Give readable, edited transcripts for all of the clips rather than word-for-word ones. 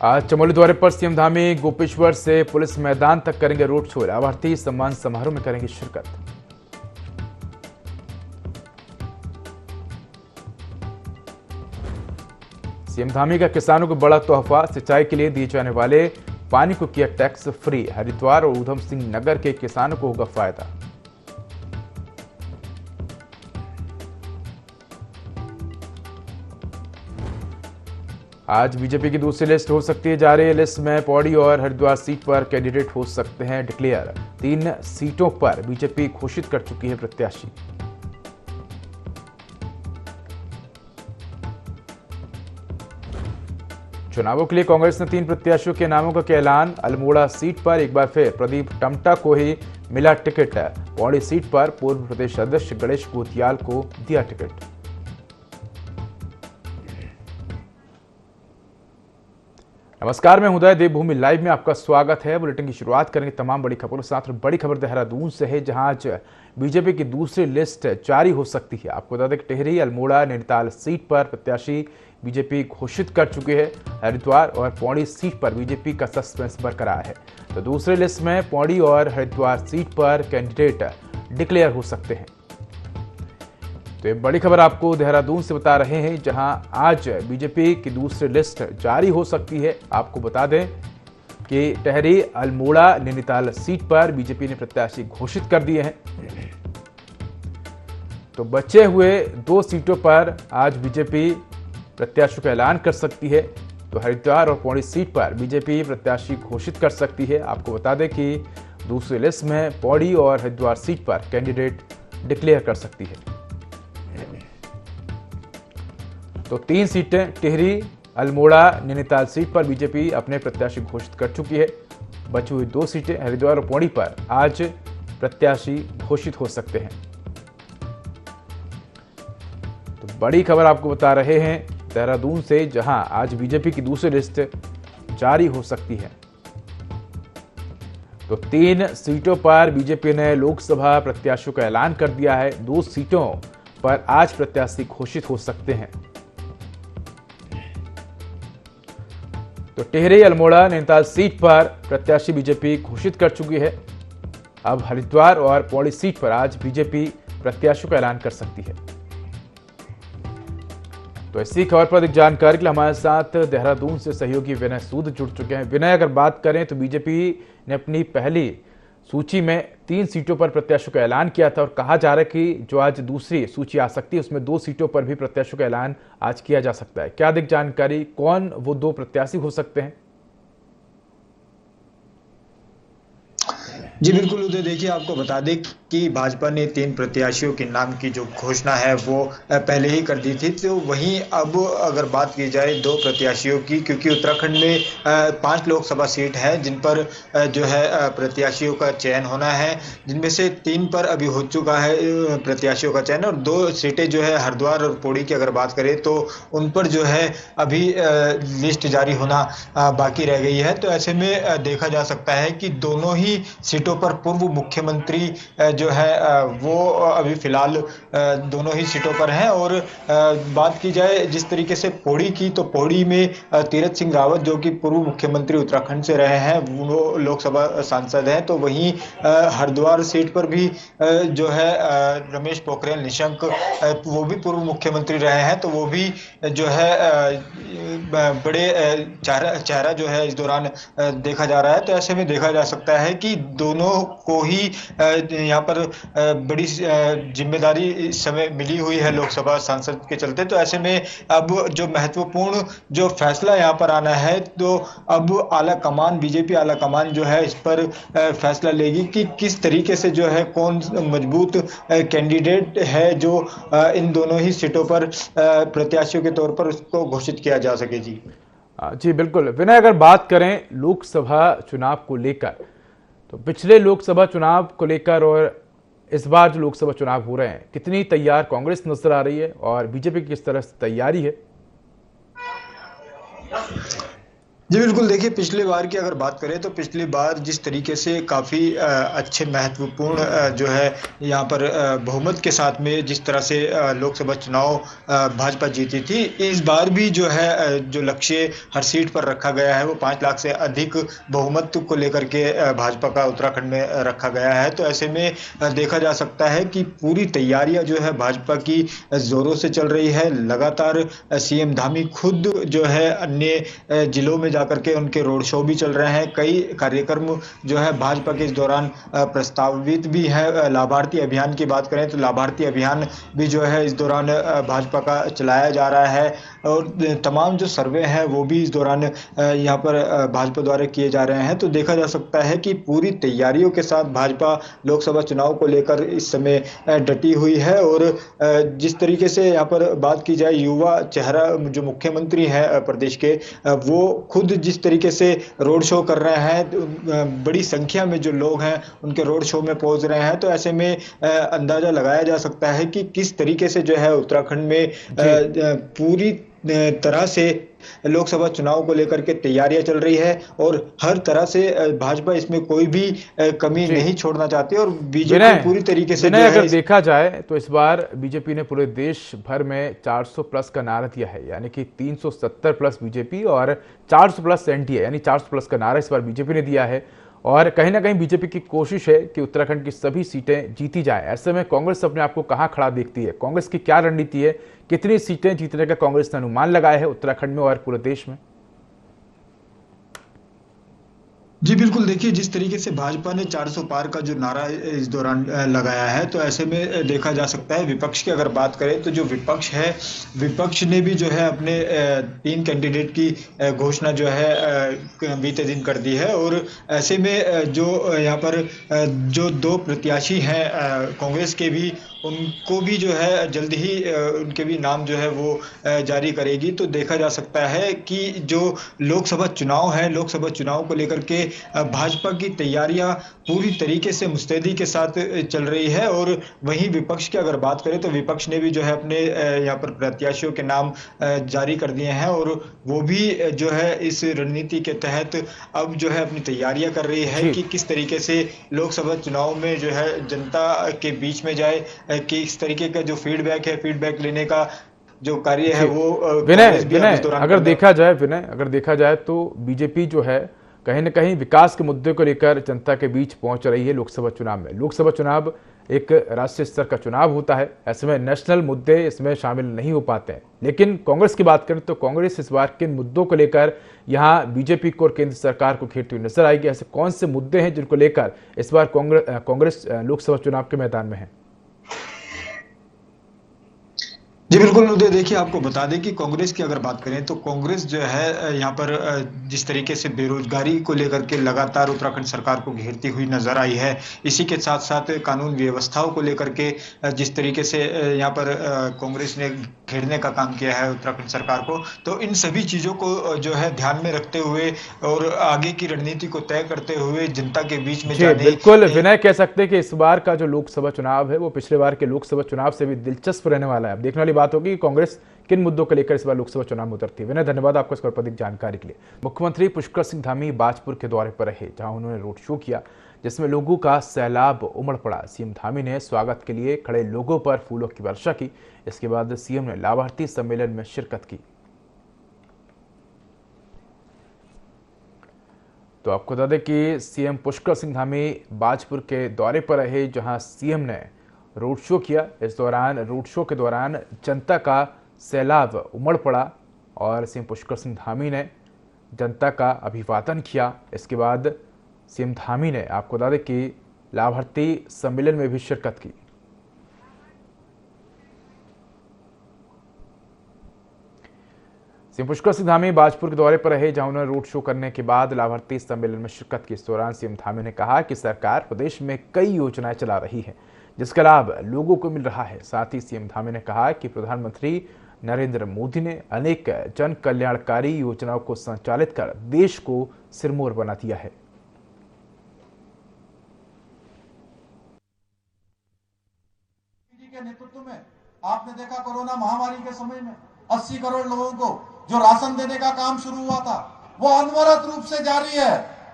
आज चमोली दौरे पर सीएम धामी गोपेश्वर से पुलिस मैदान तक करेंगे रोड शो। लाभार्थी सम्मान समारोह में करेंगे शिरकत। सीएम धामी का किसानों को बड़ा तोहफा, सिंचाई के लिए दिए जाने वाले पानी को किया टैक्स फ्री। हरिद्वार और ऊधम सिंह नगर के किसानों को होगा फायदा। आज बीजेपी की दूसरी लिस्ट हो सकती है जारी। लिस्ट में पौड़ी और हरिद्वार सीट पर कैंडिडेट हो सकते हैं डिक्लेयर। 3 सीटों पर बीजेपी घोषित कर चुकी है प्रत्याशी। चुनावों के लिए कांग्रेस ने 3 प्रत्याशियों के नामों का किया ऐलान। अल्मोड़ा सीट पर एक बार फिर प्रदीप टमटा को ही मिला टिकट। पौड़ी सीट पर पूर्व प्रदेश अध्यक्ष गणेश गोतियाल को दिया टिकट। नमस्कार, मैं उदय देवभूमि लाइव में आपका स्वागत है। बुलेटिन की शुरुआत करेंगे तमाम बड़ी खबरों के साथ। बड़ी खबर देहरादून से है, जहां आज बीजेपी की दूसरी लिस्ट जारी हो सकती है। आपको बता दें कि टिहरी, अल्मोड़ा, नैनीताल सीट पर प्रत्याशी बीजेपी घोषित कर चुके हैं। हरिद्वार और पौड़ी सीट पर बीजेपी का सस्पेंस बरकरार है। तो दूसरी लिस्ट में पौड़ी और हरिद्वार सीट पर कैंडिडेट डिक्लेयर हो सकते हैं। तो ये बड़ी खबर आपको देहरादून से बता रहे हैं, जहां आज बीजेपी की दूसरी लिस्ट जारी हो सकती है। आपको बता दें कि टिहरी, अल्मोड़ा, नैनीताल सीट पर बीजेपी ने प्रत्याशी घोषित कर दिए हैं। तो बचे हुए 2 सीटों पर आज बीजेपी प्रत्याशियों का ऐलान कर सकती है। तो हरिद्वार और पौड़ी सीट पर बीजेपी प्रत्याशी घोषित कर सकती है। आपको बता दें कि दूसरी लिस्ट में पौड़ी और हरिद्वार सीट पर कैंडिडेट डिक्लेयर कर सकती है। तो 3 सीटें टिहरी, अल्मोड़ा, नैनीताल सीट पर बीजेपी अपने प्रत्याशी घोषित कर चुकी है। बची हुई 2 सीटें हरिद्वार और पौड़ी पर आज प्रत्याशी घोषित हो सकते हैं। तो बड़ी खबर आपको बता रहे हैं देहरादून से, जहां आज बीजेपी की दूसरी लिस्ट जारी हो सकती है। तो 3 सीटों पर बीजेपी ने लोकसभा प्रत्याशियों का ऐलान कर दिया है। 2 सीटों पर आज प्रत्याशी घोषित हो सकते हैं। तो टिहरी, अल्मोड़ा, नैनीताल सीट पर प्रत्याशी बीजेपी घोषित कर चुकी है। अब हरिद्वार और पौड़ी सीट पर आज बीजेपी प्रत्याशियों का ऐलान कर सकती है। तो इसी खबर पर अधिक जानकारी के लिए हमारे साथ देहरादून से सहयोगी विनय सूद जुड़ चुके हैं। विनय, अगर बात करें तो बीजेपी ने अपनी पहली सूची में 3 सीटों पर प्रत्याशियों का ऐलान किया था और कहा जा रहा है कि जो आज दूसरी सूची आ सकती है उसमें 2 सीटों पर भी प्रत्याशियों का ऐलान आज किया जा सकता है। क्या अधिक जानकारी, कौन वो 2 प्रत्याशी हो सकते हैं? जी बिल्कुल उदय, देखिए आपको बता दें कि भाजपा ने 3 प्रत्याशियों के नाम की जो घोषणा है वो पहले ही कर दी थी। तो वहीं अब अगर बात की जाए 2 प्रत्याशियों की, क्योंकि उत्तराखंड में 5 लोकसभा सीट है जिन पर जो है प्रत्याशियों का चयन होना है, जिनमें से 3 पर अभी हो चुका है प्रत्याशियों का चयन, और 2 सीटें जो है हरिद्वार और पौड़ी की अगर बात करें तो उन पर जो है अभी लिस्ट जारी होना बाकी रह गई है। तो ऐसे में देखा जा सकता है कि दोनों ही सीटों पर पूर्व मुख्यमंत्री जो है वो अभी फिलहाल दोनों ही सीटों पर हैं। और बात की जाए जिस तरीके से पौड़ी की, तो पौड़ी में तीरथ सिंह रावत जो कि पूर्व मुख्यमंत्री उत्तराखंड से रहे हैं, वो लोकसभा सांसद हैं। तो वहीं हरिद्वार सीट पर भी जो है रमेश पोखरियाल निशंक, वो भी पूर्व मुख्यमंत्री रहे हैं। तो वो भी जो है बड़े चेहरा जो है इस दौरान देखा जा रहा है। तो ऐसे में देखा जा सकता है कि दोनों को ही यहाँ पर बड़ी जिम्मेदारी इस समय मिली हुई है लोकसभा सांसद के चलते। तो ऐसे में अब जो महत्वपूर्ण जो फैसला यहाँ पर आना है, तो अब आला कमान, बीजेपी आला कमान जो है इस पर फैसला लेगी कि किस तरीके से जो है कौन मजबूत कैंडिडेट है जो इन दोनों ही सीटों पर प्रत्याशियों के तौर पर उसको घोषित किया जा सके। जी बिल्कुल विनय, अगर बात करें लोकसभा चुनाव को लेकर, तो पिछले लोकसभा चुनाव को लेकर और इस बार जो लोकसभा चुनाव हो रहे हैं, कितनी तैयार कांग्रेस नजर आ रही है और बीजेपी की किस तरह से तैयारी है? जी बिल्कुल, देखिए पिछली बार की अगर बात करें तो पिछली बार जिस तरीके से काफ़ी अच्छे महत्वपूर्ण जो है यहाँ पर बहुमत के साथ में जिस तरह से लोकसभा चुनाव भाजपा जीती थी, इस बार भी जो है जो लक्ष्य हर सीट पर रखा गया है वो 5 लाख से अधिक बहुमत को लेकर के भाजपा का उत्तराखंड में रखा गया है। तो ऐसे में देखा जा सकता है कि पूरी तैयारियां जो है भाजपा की ज़ोरों से चल रही है। लगातार सीएम धामी खुद जो है अन्य जिलों में जाकर के उनके रोड शो भी चल रहे हैं। कई कार्यक्रम जो है भाजपा के इस दौरान प्रस्तावित भी है। लाभार्थी अभियान की बात करें तो लाभार्थी अभियान भी जो है इस दौरान भाजपा का चलाया जा रहा है और तमाम जो सर्वे हैं वो भी इस दौरान यहाँ पर भाजपा द्वारा किए जा रहे हैं। तो देखा जा सकता है कि पूरी तैयारियों के साथ भाजपा लोकसभा चुनाव को लेकर इस समय डटी हुई है और जिस तरीके से यहाँ पर बात की जाए युवा चेहरा जो मुख्यमंत्री है प्रदेश के, वो खुद जिस तरीके से रोड शो कर रहे हैं, बड़ी संख्या में जो लोग हैं उनके रोड शो में पहुंच रहे हैं। तो ऐसे में अंदाजा लगाया जा सकता है कि किस तरीके से जो है उत्तराखंड में जी पूरी तरह से लोकसभा चुनाव को लेकर के तैयारियां चल रही है और हर तरह से भाजपा इसमें कोई भी कमी जी नहीं छोड़ना चाहती और बीजेपी विनय पूरी तरीके से जो विनय है अगर देखा जाए तो इस बार बीजेपी ने पूरे देश भर में 400 प्लस का नारा दिया है, यानी कि 370 प्लस बीजेपी और 400 प्लस एनडीए, यानी 400 प्लस का नारा इस बार बीजेपी ने दिया है। और कहीं ना कहीं बीजेपी की कोशिश है कि उत्तराखंड की सभी सीटें जीती जाए। ऐसे में कांग्रेस अपने आप को कहां खड़ा देखती है? कांग्रेस की क्या रणनीति है? कितनी सीटें जीतने का कांग्रेस ने अनुमान लगाया है उत्तराखंड में और पूरे देश में? जी बिल्कुल, देखिए जिस तरीके से भाजपा ने 400 पार का जो नारा इस दौरान लगाया है, तो ऐसे में देखा जा सकता है विपक्ष की अगर बात करें तो जो विपक्ष है, विपक्ष ने भी जो है अपने 3 कैंडिडेट की घोषणा जो है बीते दिन कर दी है और ऐसे में जो यहाँ पर जो 2 प्रत्याशी हैं कांग्रेस के भी, उनको भी जो है जल्द ही उनके भी नाम जो है वो जारी करेगी। तो देखा जा सकता है कि जो लोकसभा चुनाव है, लोकसभा चुनाव को लेकर के भाजपा की तैयारियां पूरी तरीके से मुस्तैदी के साथ चल रही है और वहीं विपक्ष की अगर बात करें तो विपक्ष ने भी जो है अपने यहाँ पर प्रत्याशियों के नाम जारी कर दिए हैं और वो भी जो है इस रणनीति के तहत अब जो है अपनी तैयारियां कर रही है जी कि किस तरीके से लोकसभा चुनाव में जो है जनता के बीच में जाए, कि इस तरीके का जो फीडबैक है, फीडबैक लेने का जो कार्य है जी वो विनय कांग्रेस भी अब विनय इस दौरान अगर कर रहा है। देखा जाए, विनय अगर देखा जाए तो बीजेपी जो है कहीं ना कहीं विकास के मुद्दे को लेकर जनता के बीच पहुंच रही है लोकसभा चुनाव में। लोकसभा चुनाव एक राष्ट्रीय स्तर का चुनाव होता है, ऐसे में नेशनल मुद्दे इसमें शामिल नहीं हो पाते हैं। लेकिन कांग्रेस की बात करें तो कांग्रेस इस बार किन मुद्दों को लेकर यहाँ बीजेपी को और केंद्र सरकार को घेरती हुई नजर आएगी? ऐसे कौन से मुद्दे हैं जिनको लेकर इस बार कांग्रेस लोकसभा चुनाव के मैदान में है? जी बिल्कुल उदय, देखिए आपको बता दें कि कांग्रेस की अगर बात करें तो कांग्रेस जो है यहाँ पर जिस तरीके से बेरोजगारी को लेकर के लगातार उत्तराखंड सरकार को घेरती हुई नजर आई है, इसी के साथ साथ कानून व्यवस्थाओं को लेकर के जिस तरीके से यहाँ पर कांग्रेस ने घेरने का काम किया है उत्तराखंड सरकार को, तो इन सभी चीजों को जो है ध्यान में रखते हुए और आगे की रणनीति को तय करते हुए जनता के बीच में जी जाने बिल्कुल विनय, कह सकते हैं कि इस बार का जो लोकसभा चुनाव है वो पिछले बार के लोकसभा चुनाव से भी दिलचस्प रहने वाला है। अब देखने वाली बात होगी कि कांग्रेस किन मुद्दों को लेकर इस बार लोकसभा चुनाव में उतरती है। विनय धन्यवाद आपको इस अधिक जानकारी के लिए। मुख्यमंत्री पुष्कर सिंह धामी बाजपुर के दौरे पर रहे, जहां उन्होंने रोड शो किया जिसमें लोगों का सैलाब उमड़ पड़ा। सीएम धामी ने स्वागत के लिए खड़े लोगों पर फूलों की वर्षा की। इसके बाद सीएम ने लाभार्थी सम्मेलन में शिरकत की। तो आपको बता दें कि सीएम पुष्कर सिंह धामी बाजपुर के दौरे पर रहे, जहां सीएम ने रोड शो किया। इस दौरान रोड शो के दौरान जनता का सैलाब उमड़ पड़ा और सीएम पुष्कर सिंह धामी ने जनता का अभिवादन किया। इसके बाद सीएम धामी ने आपको बता दें कि लाभार्थी सम्मेलन में भी शिरकत की। सीएम पुष्कर सिंह धामी बाजपुर के दौरे पर रहे, जहां उन्होंने रोड शो करने के बाद लाभार्थी सम्मेलन में शिरकत की। इस दौरान सीएम धामी ने कहा कि सरकार प्रदेश में कई योजनाएं चला रही है जिसका लाभ लोगों को मिल रहा है। साथ ही सीएम धामी ने कहा कि प्रधानमंत्री नरेंद्र मोदी ने अनेक जन कल्याणकारी योजनाओं को संचालित कर देश को सिरमौर बना दिया है। के नेतृत्व में आपने देखा कोरोना महामारी के समय में 80 करोड़ लोगों को जो राशन देने का काम शुरू हुआ था, वो अनवरत रूप से जारी है।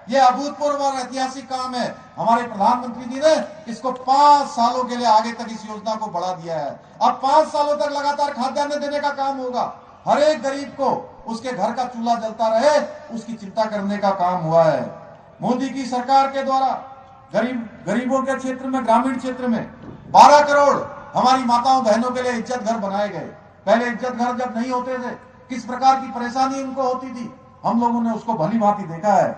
ये अभूतपूर्व और ऐतिहासिक काम है। हमारे प्रधानमंत्री जी ने इसको 5 सालों के लिए आगे तक इस योजना को बढ़ा दिया है। अब 5 सालों तक लगातार खाद्यान्न देने का काम होगा। हर एक गरीब को उसके घर का चूल्हा जलता रहे, उसकी चिंता करने का काम हुआ है। मोदी की सरकार के द्वारा गरीबों के क्षेत्र में, ग्रामीण क्षेत्र में 12 करोड़ हमारी माताओं बहनों के लिए इज्जत घर बनाए गए। पहले इज्जत घर जब नहीं होते थे, किस प्रकार की परेशानी उनको होती थी, हम लोगों ने उसको भली भांति देखा है।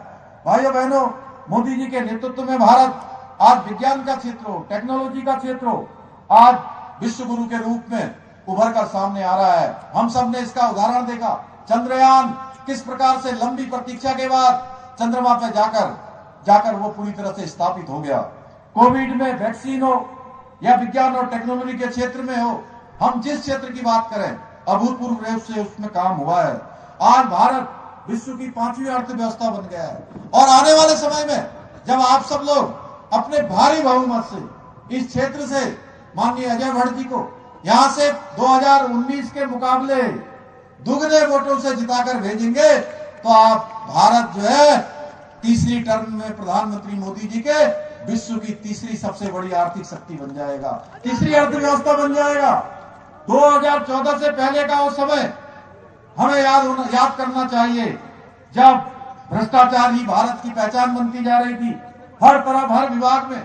भाइयों बहनों, मोदी जी के नेतृत्व में भारत आज विज्ञान का क्षेत्र हो, टेक्नोलॉजी का क्षेत्र हो, आज विश्व गुरु के रूप में उभर कर सामने आ रहा है। हम सब ने इसका उदाहरण देखा। चंद्रयान किस प्रकार से लंबी प्रतीक्षा के बाद चंद्रमा पे जाकर वो पूरी तरह से स्थापित हो गया। कोविड में वैक्सीन हो या विज्ञान और टेक्नोलॉजी के क्षेत्र में हो, हम जिस क्षेत्र की बात करें, अभूतपूर्व रूप से उसमें काम हुआ है। आज भारत विश्व की 5वीं अर्थव्यवस्था बन गया है और आने वाले समय में जब आप सब लोग अपने भारी बहुमत से इस क्षेत्र से माननीय अजय भट्ट जी को यहां से 2019 के मुकाबले दुगने वोटों से जिताकर भेजेंगे तो आप भारत जो है तीसरी टर्म में प्रधानमंत्री मोदी जी के विश्व की तीसरी सबसे बड़ी आर्थिक शक्ति बन जाएगा, तीसरी अर्थव्यवस्था बन जाएगा। 2014 से पहले का वो समय हमें याद करना चाहिए जब भ्रष्टाचार ही भारत की पहचान बनती जा रही थी। हर तरफ, हर विभाग में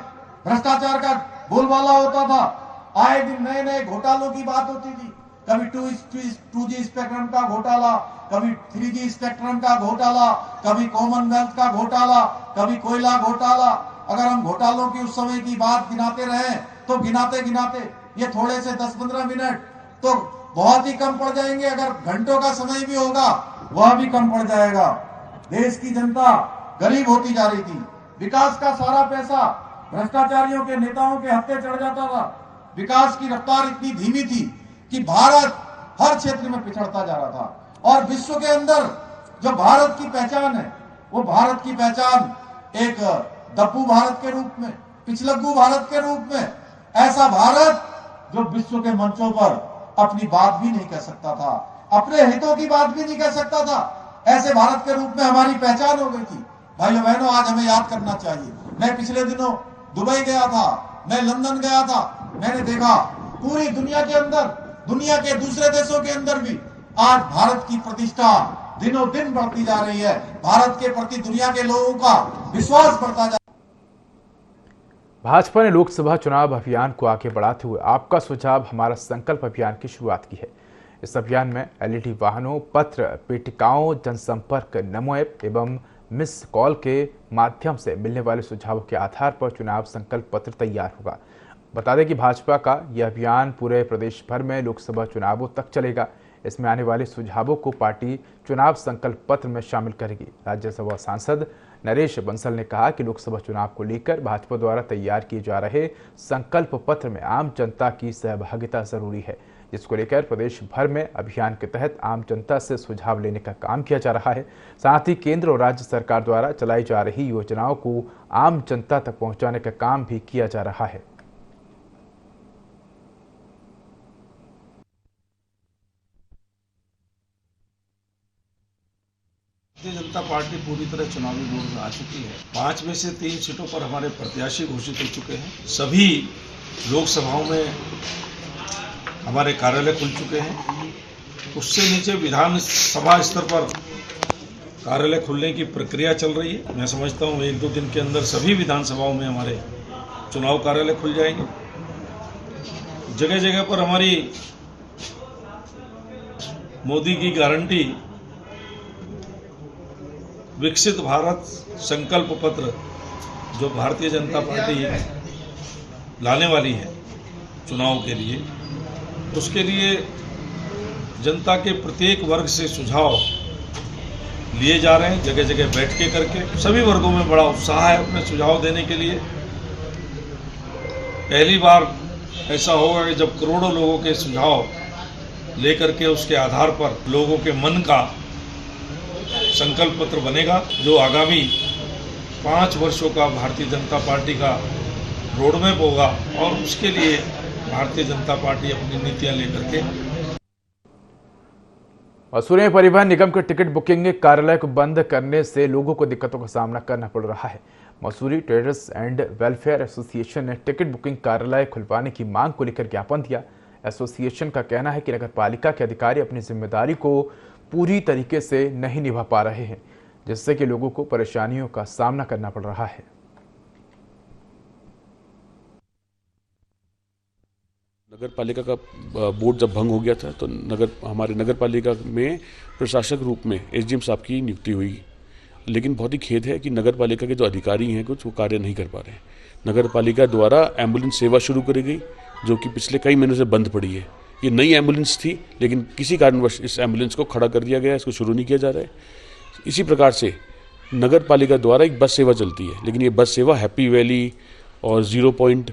भ्रष्टाचार का बोलबाला होता था। आए दिन नए नए घोटालों की बात होती थी। कभी 2G स्पेक्ट्रम का घोटाला, कभी 3G स्पेक्ट्रम का घोटाला, कभी कॉमनवेल्थ का घोटाला, कभी कोयला घोटाला। अगर हम घोटालों की उस समय की बात गिनाते रहे तो गिनाते गिनाते ये थोड़े से 10-15 मिनट तो बहुत ही कम पड़ जाएंगे। अगर घंटों का समय भी होगा वह भी कम पड़ जाएगा। देश की जनता गरीब होती जा रही थी। विकास का सारा पैसा भ्रष्टाचारियों के नेताओं के हत्थे चढ़ जाता था। विकास की रफ्तार इतनी धीमी थी कि भारत हर क्षेत्र में पिछड़ता जा रहा था। और विश्व के अंदर जो भारत की पहचान है, वो भारत की पहचान एक दप्पू भारत के रूप में, पिछलग्गू भारत के रूप में, ऐसा भारत जो विश्व के मंचों पर अपनी बात भी नहीं कह सकता था, अपने हितों की बात भी नहीं कह सकता था, ऐसे भारत के रूप में हमारी पहचान हो गई थी। भाइयों बहनों, आज हमें याद करना चाहिए। मैं पिछले दिनों दुबई गया था, मैं लंदन गया था। मैंने देखा पूरी दुनिया के अंदर, दुनिया के दूसरे देशों के अंदर भी आज भारत की प्रतिष्ठा दिनों दिन बढ़ती जा रही है। भारत के प्रति दुनिया के लोगों का विश्वास बढ़ता जा। भाजपा ने लोकसभा चुनाव अभियान को आगे बढ़ाते हुए आपका सुझाव हमारा संकल्प अभियान की शुरुआत की है। इस अभियान में LED वाहनों, पत्र पेटिकाओं, जनसंपर्क, नमो ऐप एवं मिस कॉल के माध्यम से मिलने वाले सुझावों के आधार पर चुनाव संकल्प पत्र तैयार होगा। बता दें कि भाजपा का यह अभियान पूरे प्रदेश भर में लोकसभा चुनावों तक चलेगा। इसमें आने वाले सुझावों को पार्टी चुनाव संकल्प पत्र में शामिल करेगी। राज्यसभा सांसद नरेश बंसल ने कहा कि लोकसभा चुनाव को लेकर भाजपा द्वारा तैयार किए जा रहे संकल्प पत्र में आम जनता की सहभागिता जरूरी है, जिसको लेकर प्रदेश भर में अभियान के तहत आम जनता से सुझाव लेने का काम किया जा रहा है। साथ ही केंद्र और राज्य सरकार द्वारा चलाई जा रही योजनाओं को आम जनता तक पहुंचाने का काम भी किया जा रहा है। भारतीय जनता पार्टी पूरी तरह चुनावी मोड में आ चुकी है। 5 में से 3 सीटों पर हमारे प्रत्याशी घोषित हो चुके हैं। सभी लोकसभाओं में हमारे कार्यालय खुल चुके हैं। उससे नीचे विधानसभा स्तर पर कार्यालय खुलने की प्रक्रिया चल रही है। मैं समझता हूँ 1-2 दिन के अंदर सभी विधानसभाओं में हमारे चुनाव कार्यालय खुल जाएंगे। जगह जगह पर हमारी मोदी की गारंटी विकसित भारत संकल्प पत्र जो भारतीय जनता पार्टी लाने वाली है चुनाव के लिए, उसके लिए जनता के प्रत्येक वर्ग से सुझाव लिए जा रहे हैं। जगह जगह बैठकें करके सभी वर्गों में बड़ा उत्साह है अपने सुझाव देने के लिए। पहली बार ऐसा होगा कि जब करोड़ों लोगों के सुझाव लेकर के उसके आधार पर लोगों के मन का संकल्प पत्र बनेगा, जो आगामी 5 वर्षों का भारतीय जनता पार्टी का रोडमैप होगा। और उसके लिए भारतीय जनता पार्टी अपनी नीतियां लेकर के मसूरी में परिवहन निगम के टिकट बुकिंग कार्यालय को बंद करने से लोगों को दिक्कतों का सामना करना पड़ रहा है। Mussoorie traders and welfare association ने टिकट बुकिंग कार्यालय खुलवाने की मांग को लेकर ज्ञापन दिया। एसोसिएशन का कहना है कि नगर पालिका के अधिकारी अपनी जिम्मेदारी को पूरी तरीके से नहीं निभा पा रहे हैं, जिससे कि लोगों को परेशानियों का सामना करना पड़ रहा है। नगर पालिका का बोर्ड जब भंग हो गया था तो हमारे नगर पालिका में प्रशासक रूप में एसडीएम साहब की नियुक्ति हुई, लेकिन बहुत ही खेद है कि नगर पालिका के जो अधिकारी हैं कुछ वो कार्य नहीं कर पा रहे हैं। नगर पालिका द्वारा एम्बुलेंस सेवा शुरू करी गई जो कि पिछले कई महीनों से बंद पड़ी है। ये नई एम्बुलेंस थी, लेकिन किसी कारणवश इस एम्बुलेंस को खड़ा कर दिया गया, इसको शुरू नहीं किया जा रहा है। इसी प्रकार से नगर पालिका द्वारा एक बस सेवा चलती है, लेकिन ये बस सेवा हैप्पी वैली और 0 पॉइंट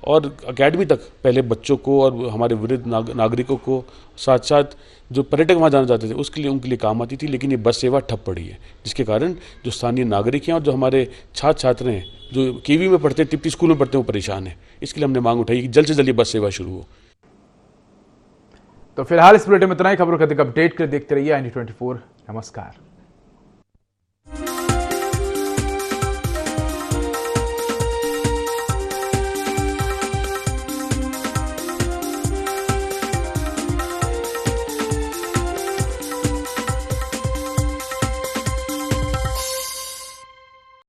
और अकेडमी तक पहले बच्चों को और हमारे वृद्ध नागरिकों को, साथ साथ जो पर्यटक वहाँ जाना चाहते थे उसके लिए उनके लिए काम आती थी, लेकिन ये बस सेवा ठप पड़ी है, जिसके कारण जो स्थानीय नागरिक हैं और जो हमारे छात्र छात्र हैं जो केवी में पढ़ते हैं, तिप्टी स्कूल में पढ़ते हैं, वो परेशान है। इसके लिए हमने मांग उठाई कि जल्द से जल्द ये बस सेवा शुरू हो। तो फिलहाल इस बुलेटिन में इतना ही। खबरों का अधिक अपडेट के लिए देखते रहिए IND24। नमस्कार।